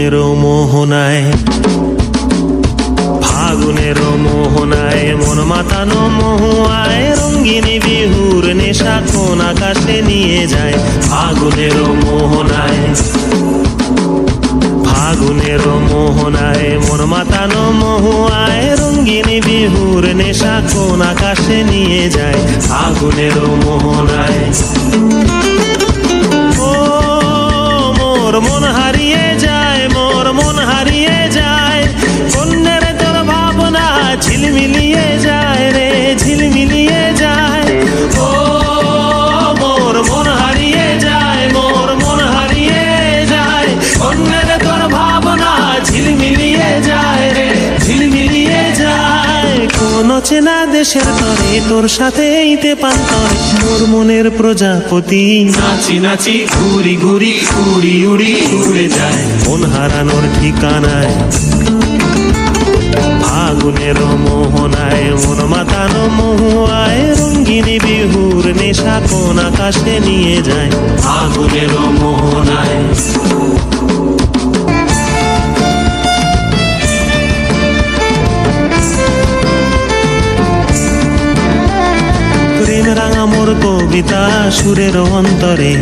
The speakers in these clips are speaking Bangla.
ফাগুনের মোহনায়, ফাগুনের মোহনায় মন মাতানো মহুয়ায় রঙ্গিনী বিহুর নেশা কোন আকাশে নিয়ে যায়। ফাগুনের মোহনায়, ফাগুনের মোহনায় মন মাতানো মহুয়ায় রঙ্গিনী বিহুর নেশা কোন আকাশে নিয়ে যায়। ফাগুনের মোহনায় ও মোর মন হারিয়ে যায়, মোর মন হারিয়ে যায়, কন্যের তোর ভাবনা ঝিলমিলিয়ে যায় রে, ঝিলমিলিয়ে যায়। ও মোর মন হারিয়ে যায়, মোর মন হারিয়ে যায়, কন্যের তোর ভাবনা ঝিলমিলিয়ে যায় রে, ঝিলমিলিয়ে যায়। কোন চেনা দেশের তরে তোর সাথে এইতে পান্তরে মোর মনের প্রজাপতি নাচি নাচি ঘুরি ঘুরি উড়ি উড়ি উড়ে যায় মন হারানোর ঠিকানায়। ফাগুনের মোহনায় মন মাতানো মহুয়ায় রঙ্গিনী বিহুর নেশা কোন আকাশে নিয়ে যায়। ফাগুনের মোহনায় প্রেম রাঙা মোর কবিতা সুরের অন্তরে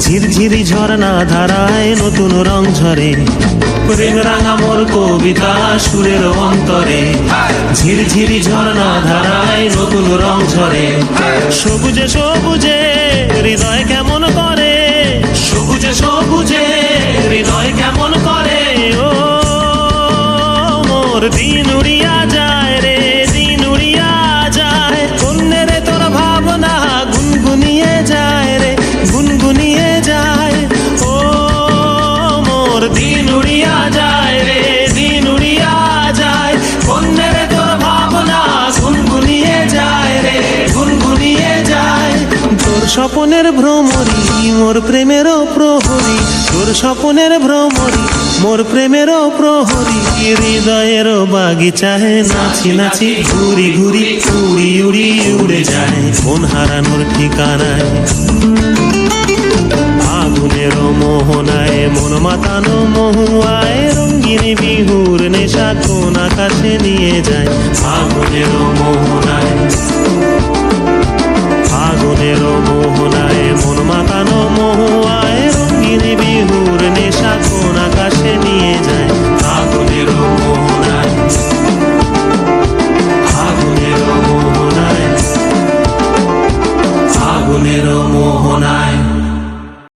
ঝিরঝিরি ঝর্ণা ধারায় নতুন রং ঝরে। প্রেম রাঙা মোর কবিতা সুরের অন্তরে ঝিরঝিরি ঝর্ণা ধারায় নতুন রং ঝরে। সবুজে সবুজে হৃদয় কেমন করে, সবুজে সবুজে হৃদয় কেমন করে। ও মোর দিন উড়িয়া যায় রে, দিন উড়িয়া যায়, কন্যের তোর ভাবনা গুনগুনিয়ে যায় রে, গুনগুনিয়ে যায়। ও মোর দিন উড়িয়া যায় রে, দিন উড়িয়া যায়, কন্যের তোর ভাবনা গুনগুনিয়ে যায় রে, গুনগুনিয়ে যায়। তোর স্বপনের ভ্রমরি মোর প্রেমেরও প্রহরী, তোর স্বপনের ভ্রমরি মোর প্রেমেরও প্রহরী। হৃদয়ের বাগিচায় নাচি নাচি ঘুরি ঘুরি উড়ি উড়ি উড়ে যায় মন হারানোর ঠিকানায়। ফাগুনের মোহনায় মন মাতানো মহুয়ায় রঙ্গিনী বিহুর নেশা কোন আকাশে নিয়ে যায়।